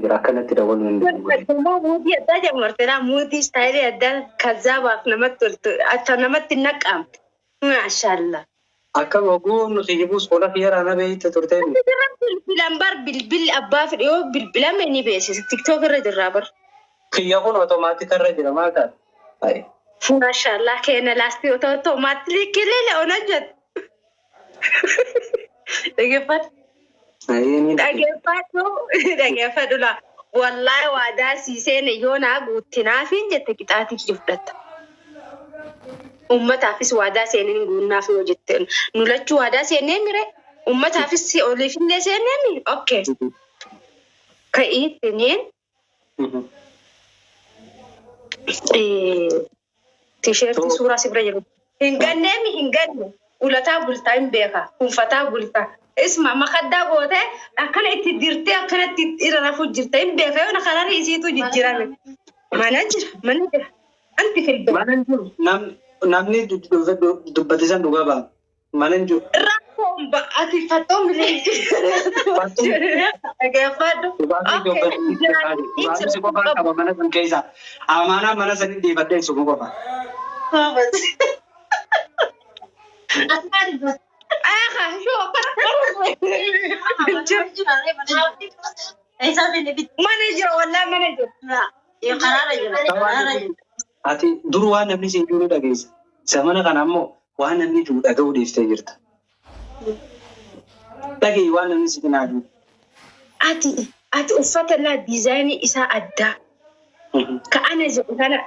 جرا كانت تدور من ما مودي أداج مرتنا مودي ستايلي أدال كذاب أفنمت أتنمت النقام ما شاء الله أكم أقول نخيبوس ولا خيار أنا بيت ترتين بالأنبار بالبل أبا في اليوم بالبلا مني بيس تيك توك الرجل رابر خيابون أوتوماتيك الرجل ما كان أي ما شاء الله كأنه لاستي أوتوماتيك كله أنا جد دقيقة دقيقة لا والله وعدا سيسين يونا قوتنا فين جت كتاتي جفدت أمة تافس وعدا سينين قلنا في وجدتن نلتشو وعدا سينين مره أمة تافس أولي في سينين أوكي كأي تنين تيشيرت صورة سبرة هنغني ولا تابل تايم بيها فتابل تا اسمع ما خدا قوته أكنت تديرتي أكنت تيرنا فوجرتي بيها وأنا خلاني يسيتو جيرانك ما نجر أنت في البيت ما ننجو نامني دبتيسان دوغابا ما ننجو رقم بأتي فتوم لي أجافدو أمانة mana sani di badai semua apa? شو مانجر ولا مانجر Ati duru waan namni si jiru dhageessa. Samana kana ammoo waan namni jiru dhaga'uu dhiiftee jirta. Dhagee waan namni si kanaa jiru. Ati uffata laa diizaayinii isaa addaa. Ka ana jedhu kana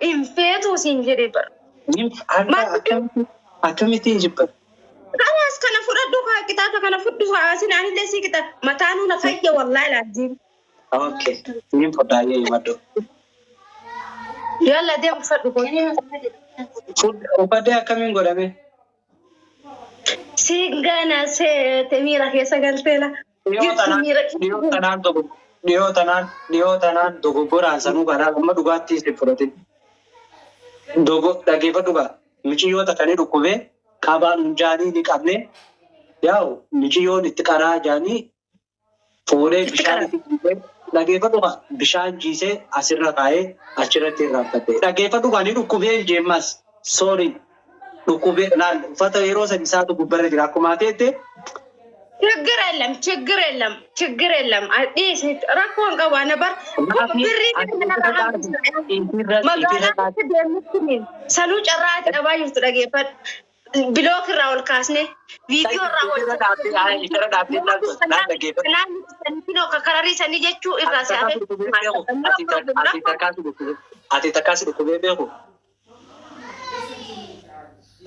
infeetu siin jedhee bara. Akkamitti jibba? Kanas kana fudhadhu kaa kitaaba kana fudhu haasin anillee si kita mataanuu na fayya wallahi laajjiin. Okay. Ni fudhaayee himadhu. Yalla deemu fudhu kun. Uffadee akkamiin godhame? Sigana seete miira keessa galteela. Dhiyoo tanaan dogoggoraan sanuu kanaa amma dhugaatti isin fudhatin. Dhageeffadhu gaa. Miciyyoota kanii dhukkubee qabaan jaanii ni qabne yaa'u miciyyoon itti qaraa jaanii fuudhee bishaan itti dhiibee dhageeffadhu gaa bishaan jiisee asirra kaa'ee achirratti irraanfattee. Dhageeffadhu gaa ni dhukkubee jeemmas soorii dhukkubee laal uffata yeroo san isaatu gubbarra jira akkuma teette. ችግር የለም አዲስ ራኮን ቀባነ በር ብሪ ሰኑ ጨራት ቀባዩት ደገፈት ብሎክ ራውል ካስኔ ቪዲዮ ራውል ነው ከከራሪ ሰኒ ጀቹ ኢራሲ አቲ ተካስ ዱኩቤ ቤኩ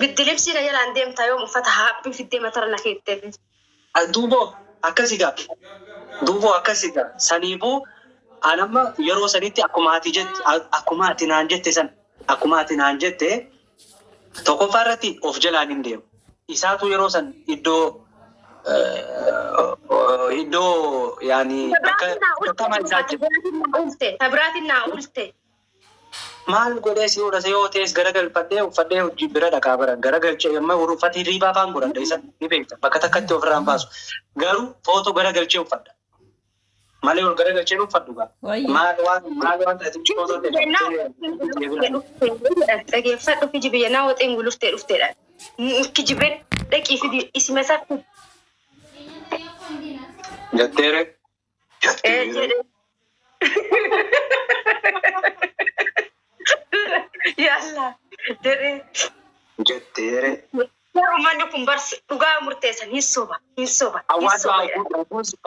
ግድልብሲ ለየላ አንዴም ታዮ ፈታሃ ቢፍቴ መተረና ከይቴ Duubo akkasiga saniifuu anamma yeroo sanitti akkuma ati naan jette tokkoffaa irratti of jalaan hin deemu. Isaatu yeroo san iddoo yaani akka tamaa isaa Tabraatinaa ulte. Maal godhee si oolase yoo ta'es garagalfadhee uffadhee hojii bira dhaqaa baran garagalchee amma uffata hirriibaa faan godhadha isa ni beekta bakka takkatti ofirraan baasu garuu footoo garagalchee uffadha malee ol garagalchee uffadhu gaa maal waan ta'eef footoo dhageeffadhu kijibe naa woxeen guluftee dhufteedha kijibeen dhaqii fi isima isaatti jetteere Yalla dere jetteere Uummanni kun barsi dhugaa murteessan hin soba. Awwaaddu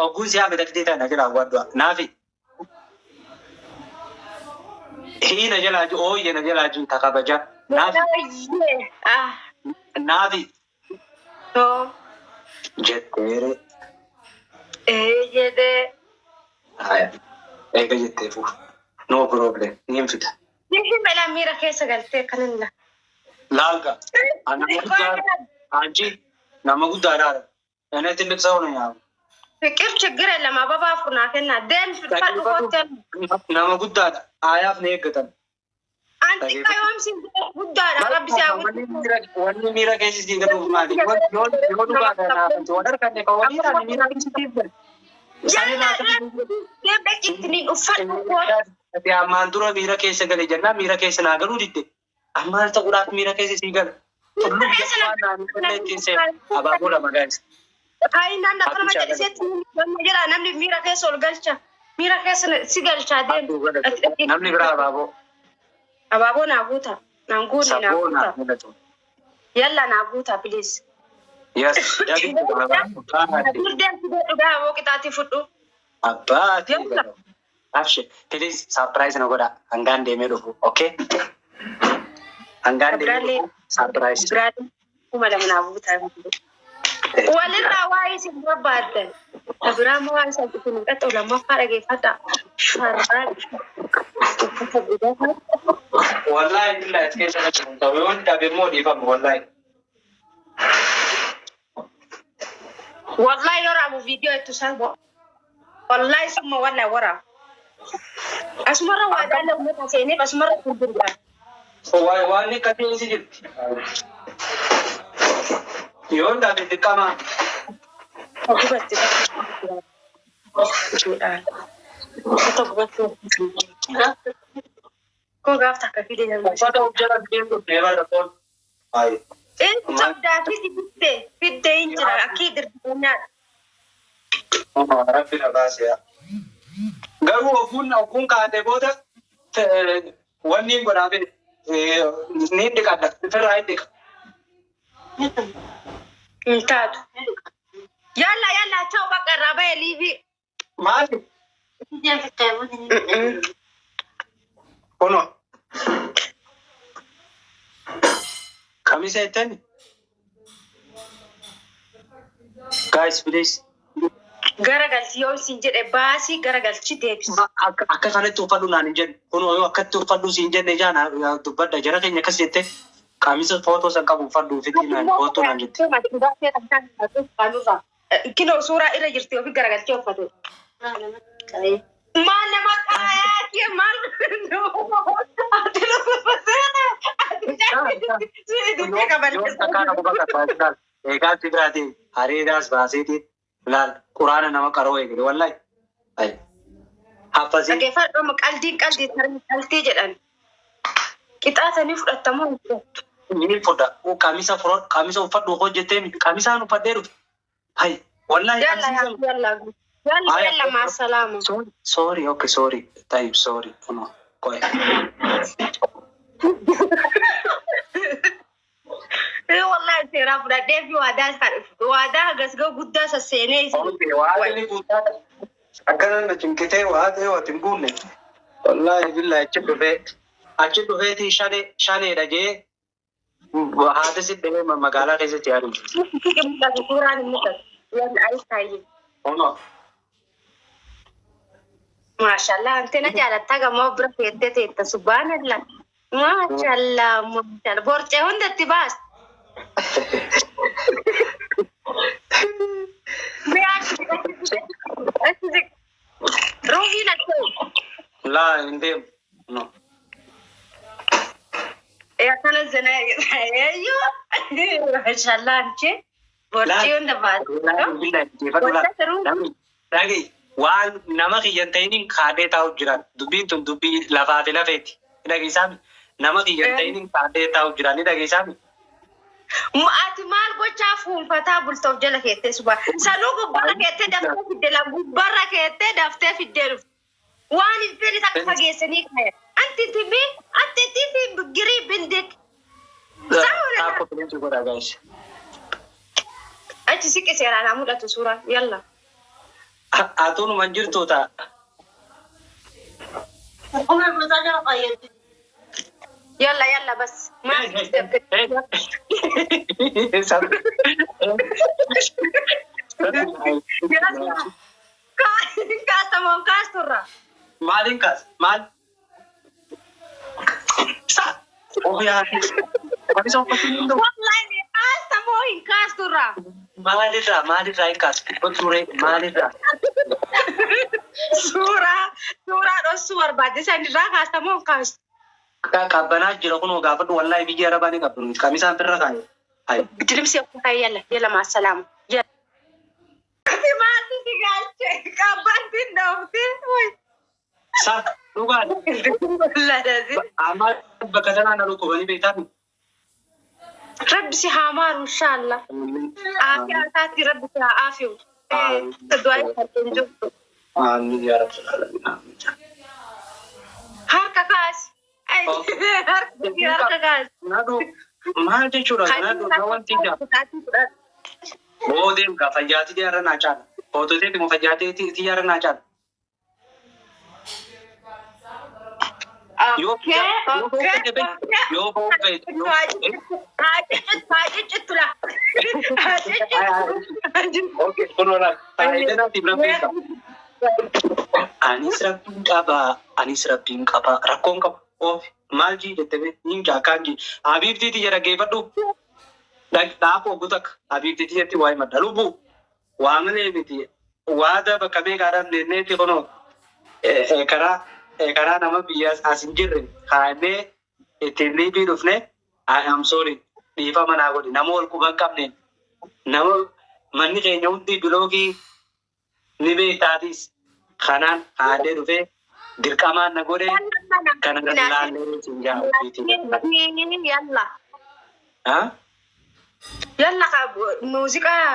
Aguus yaa midhagdee ta'a nagira awwaaddu naafi hiina jalaa jiru ooyye na jalaa jiru takabaja naafi jetteere jedhee eega jettee fuuf no problem ni hin fida. Nihi mela miira keessa galtee kanilla. Laalga nama guddaadhaadha. Inni itti liqsa oolu nyaamu. Fiqir ችግር የለም አበባ አፍሩና ከና ደን ፍልፋል ሆቴል nama guddaadha. Aayaaf ni eeggatan. አንቺ ካዮም ሲን ጉዳዳ ረብሲ ያው wanni miira keessi gaduuf maali yoo dhugaadha naafatu wadar kan kawanii miira keessi Deebiin uffata. Ati ammaan dura miira keessa gale jennaan miira keessa naa galuu didde. Ammaan ta'uudhaaf miira keessa sii gala. Tulluu keessaa naannoo keessa abaaboo lama gaa'is. Kaayinaan akka nama jedhiseetti jira namni miira keessa ol galcha. Miira keessa si galchaa deemu. Namni biraa abaaboo. Abaaboo naa guuta. Naan guuni naa guuta. Yalla naa guuta please. Yes. Deemti dhugaa aboo qixaatii fudhu. Abbaati. Abshir. Please surprise na godha. Hangaan deemee dhufu. Okay? Hangaan deemee dhufu. Surprise. Biraan kuma lama naa guuta. Walirraa waa'ee isin barbaaddan. Biraan moo waan isaan isin qaxxoo lammaffaa dhageeffadha. Wallahi billahi es keessa na jiru. Ta'uun dhabe moo dhiifamu wallahi. Wallahi yoraamu viidiyoo itti salpho. Wallahi summa wallahi waraamu. Asumarra waa daala uummata seeneef asumarra gurgurtaa. Waan akka ta'e si jirti. Yoon dhabe dirqama. Gubatti. Koo gaafta akka fidee jirtu. Uffata hojjeta deemu deemaa dhaqoon. Ayi. Sabdaati fiddee hin jira akkii dirqamaa. Rabbi na baasee. Garuu ofuun kaatee booda wanni hin godhaafin ni dhiqadha. Ofirraa hin dhiqa. Hin taatu. Yalla ta'u bakka irraa bahee liibii. Maali? Kuno. Kamisa jettani? Guys, please. Garagalchi yoo isin jedhe baasii garagalchi deebisu. Akka kanatti uffadhu naan hin jenne. Kunoo yoo akkatti uffadhu siin jenne jaana dubbadha. Jara keenya akkas jette qaamisa footoo san qabu uffadhu fidii naan footoo naan jette. Kinoo suuraa irra jirti ofii garagalchee uffate. Maal nama qaayaati maal eegaa si biraatiin hariiraas baaseetiin laal quraana nama qaroo eegale wallahi. Haffasii. Dhageeffadhu qalbii jedhan. Qixaatanii fudhatamoo hin fudhattu. Ni fudha. Qaamisa uffadhu hojjettee qaamisaan uffadhee dhufe. Hai wallahi. Yalla maasalaamu. Sorry, okay, sorry. Tayyib, sorry. No, go ahead. Wallahi seera fudhadhee fi waadaa gasgoo guddaa sasseenee isin. Waadni guddaa akkana na cinkitee waa ta'e waati hin buunne. Wallahi billahi achi dhufeetii shaneedha jee haati si dhibee magaalaa keessatti yaadu. Suuraan hin mul'atu. Yalla ayis taa'ee. Ono. Mashallah, antena jaalatta gamoo bira feettee teetta subhanallah. Mashallah. Borcee hundatti baas. Ruuhiin akkoo. Laa hin deemu. No. Akkana zina eeyyuu. Mashallah anche. Borcee hunda baas. Dhaga'i waan nama kiyyan ta'iniin kaadhee taa'u jiran dubbiin tun dubbii lafaa fi lafeeti. Dhageessaami nama kiyyan ta'iniin kaadhee taa'u jiran ni dhageessaami. Ati maal gochaa fuunfataa bultoof jala keettee suba. Sanuu gubbarra keettee daftee fiddee la gubbarra keettee daftee fiddee dhufte. Waan hin fedhe takka fageessanii kaya. Anti tifi girii bindik. Taakko filensi godhaa gaa'is. Achi siqqi seeraan haa mul'atu suuraan yalla. Atuun man jirtu ta'a. Yalla bas. Kaastamoon kaasturra. Maalin kaas? Maal? Wallahi kaastamoo hin kaasturra. Maalirraa hin kaas? Ture maalirraa? Suuraa dhossuu barbaachisan irraa kaastamoo hin kaastu. Qabbanaa jira kun gaafadhu wallahi biyya arabaa ni qabdu. Qamisaan birra kaaye. Hai. Dilibsi akka yalla maasalaamu. Yalla. Maati si galcha. Kapan pindah? Sa dhugaan Ladasi. amma bakka sanaa na dhukkubanii beektan. Rabbi si hamaru inshallah. Afia taati rabbi si afiu. Tadwai katin jubtu. Amiin yaa rabbal aalamiin. Amiin. Harka kaas. Harka kaas. Nadu maal jechuudha nadu na wanti jaa. Boodeen ka fayyaati jaarra naa caala. Footooteeti mu fayyaati jaarra naa caala. Yo anis rabbiin qaba rakkoon qaba of maal jii jettee ninja kanji habiibtiiti jedha geeffadhu dhaafoo gutak habiibtiiti jetti waa'ee madda lubbu waa malee miti waada bakka beekaadhaan lenneetti kunoo karaa nama biyya as hin jirre kaanee ittiin liibii dhufne I am sorry dhiifa manaa godhi nama ol quban qabne nama manni keenya hundi biloogii ni beektaatis kanaan haadee dhufee dirqamaan na godhe kana laallee siin jaa'u Yalla. Yalla ka muuziqaa.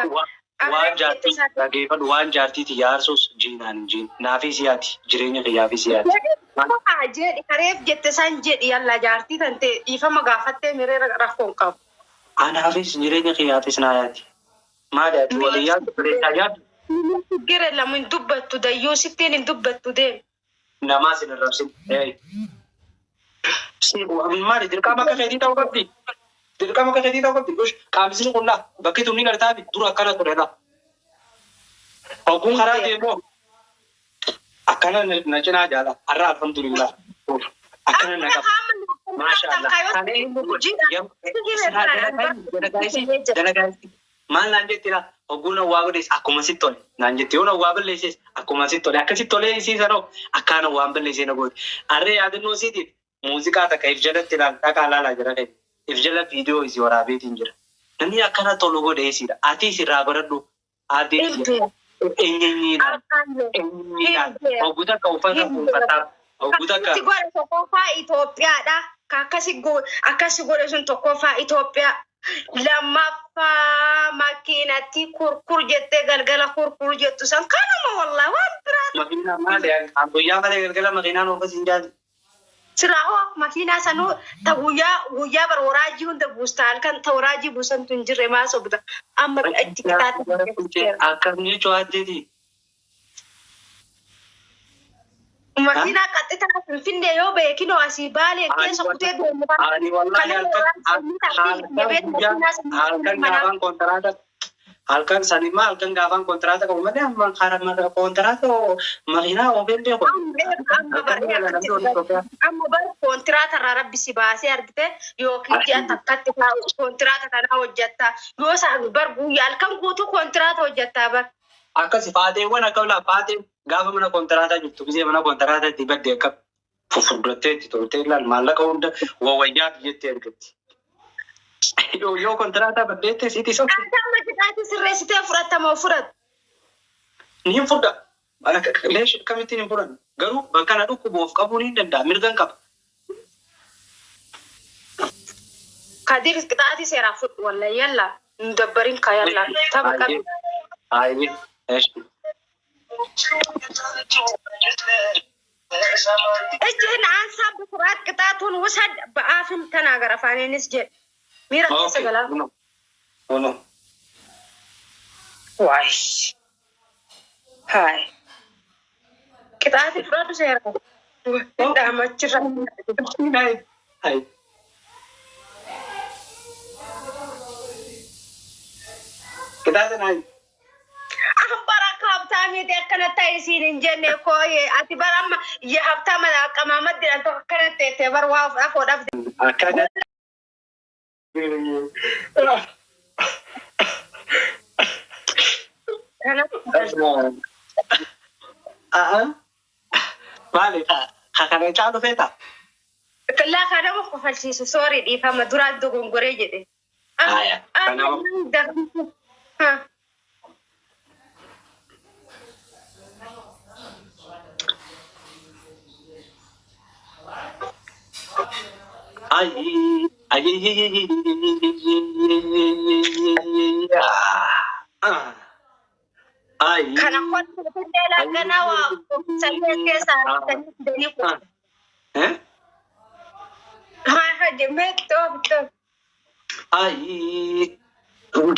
waan jaartii dhageeffadhu waan jaartiiti yaarsus jiinaan jiin naafii siyaati jireenya kiyyaafii siyaati. Jedhi kareef jette san jedhi yalla jaartii tante dhiifama gaafattee miree rakkoon qabu. Anaafis jireenya kiyyaafis naa yaati. Maal yaati walii yaadu bareedaa yaadu. Gire lamu hin dubbattu dayyoo sittiin hin dubbattu deemu. Namaa sin arrabsin. Maali dirqama akka keetii ta'uu qabdi. Dirqama akka keetii ta'uu qabdi. Qaamni qullaa bakki tunni gartaa dura akkana turedha. Ogguun karaa deemoo akkana na cinaa jaala. Har'a alhamdulillah. Akkana na qaba. Maashaallah. Maal naan jettira ogguun waa godhes akkuma sitti tole naan jetti yoo waa balleesses akkuma sitti tole akkasitti tolee isiisanoo akkaan waan balleessee na godhe. Harree yaadannoo isiitiif muuziqaa takka if jalatti dhaqaa laalaa jira ta'e if jala viidiyoo isii waraabeetiin jira. Namni akkana tolu godhe isiidha. Ati isirraa baradhu ati eenyeenyiidhaan oggu takka uffata uffataa oggu takka. Tokkoffaa Itoophiyaadha. Akkasi godhe sun tokkoffaa Itoophiyaa. Lammaffaa makiinatti kurkur jettee galgala kurkur jettu san kanuma wallah waan biraati. Makiinaa maali guyyaa malee galgala makiinaan oofas hin jaali. Siraahoo makiinaa sanuu ta guyyaa bar waraajii hunda buusta halkan ta waraajii buusantu hin jirre maa sobda amma achi kitaati. Akkam jechuu addeeti. Makiinaa qaxxitaa Finfinnee yoo beekinoo asii baalee keessa kutee deemu. Ani wallahi halkan sanimmaa halkan gaafaan kontraata qabu malee amma karaa kontraata makiinaa oofeen beeku. Amma bar kontraata irraa rabbi si baasee argite yookiin ji'a takkatti kontraata kanaa hojjetta yoo isaan bar guyyaa halkan guutuu kontraata hojjettaa bar. Akkasi faateewwan akka bilaa faatee gaafa mana kontiraataa jirtu gisee mana kontiraataa itti baddee akka fufurdattee itti toltee ilaal maallaqa hunda wawayyaa biyyatti ergatti. Yoo kontiraataa baddeettee siiti sotti. Akkama jedhaati sirreessitee fudhatamoo fudhatu. Ni hin fudha. Leeshi akkamittiin hin fudhan. Garuu bakka na dhukkubuuf qabuun hin danda'a. Mirgan qaba. Kadir qixaatii seeraa fudhu wallahi yalla. Dabbarin ka yalla. Tapha qabu. Ayi. Ejjeen aansaa bukuraat qixaatuun wusad ba'aafin tanaagar afaaniinis jedhe. Miira keessa galaa. Ono. Waay. Haay. Qixaatii fudhatu seera. Dhaamachirra. Hayi. Qixaatiin hayi. Habtaamii akkana ta'e isiin hin jenne kooyee ati bara amma habtaama qamaamatti dhaan tokko akkana ta'e bara waa afoodhaaf. Akkana. Maali kana caalu feeta? Laa kana nama kofalchiisu soorii dhiifama duraan dogongoree jedhe. Ay, ay, ay, Kana kottu kutela gana wa sanye kesa dani ko. eh? Ha jemme to. Ay,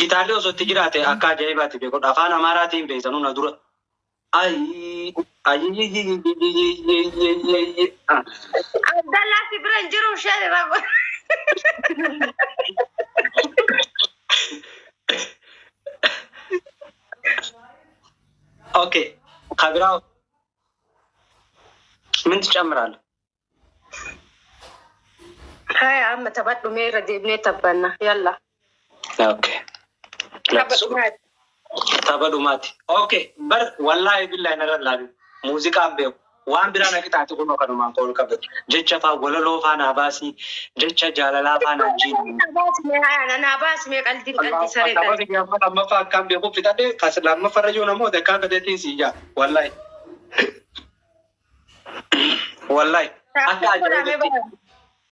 gitaarri osoo itti jiraate akka ajaa'ibaatti beekudha. Afaan Amaaraatiin beeksanuu na dura. Ay, ay, Abdallah Sibran jiru shari rago. okay. Kabira ምን ትጨምራለህ? Hai amma tabaddu mera debne tabbanna yalla. Okay. Taphaadhumaati. Okay. Bar wallaahi billahi narrallaabi. Muuziqaan beeku. Waan biraa na qixaate kunoo kanumaan koolu qabatu. Jecha faa walaloo faana baasii, jecha jaalalaa faana jiin. Nabaasme qaldi saree qaldi. Taphaati gaafa lammaffaa akkaan beeku fixadhee kas lammaffarra jiru namoota akkaan gadeetiin si ijaa. Wallaahi. Wallaahi. Akka ajaa'ibaatti.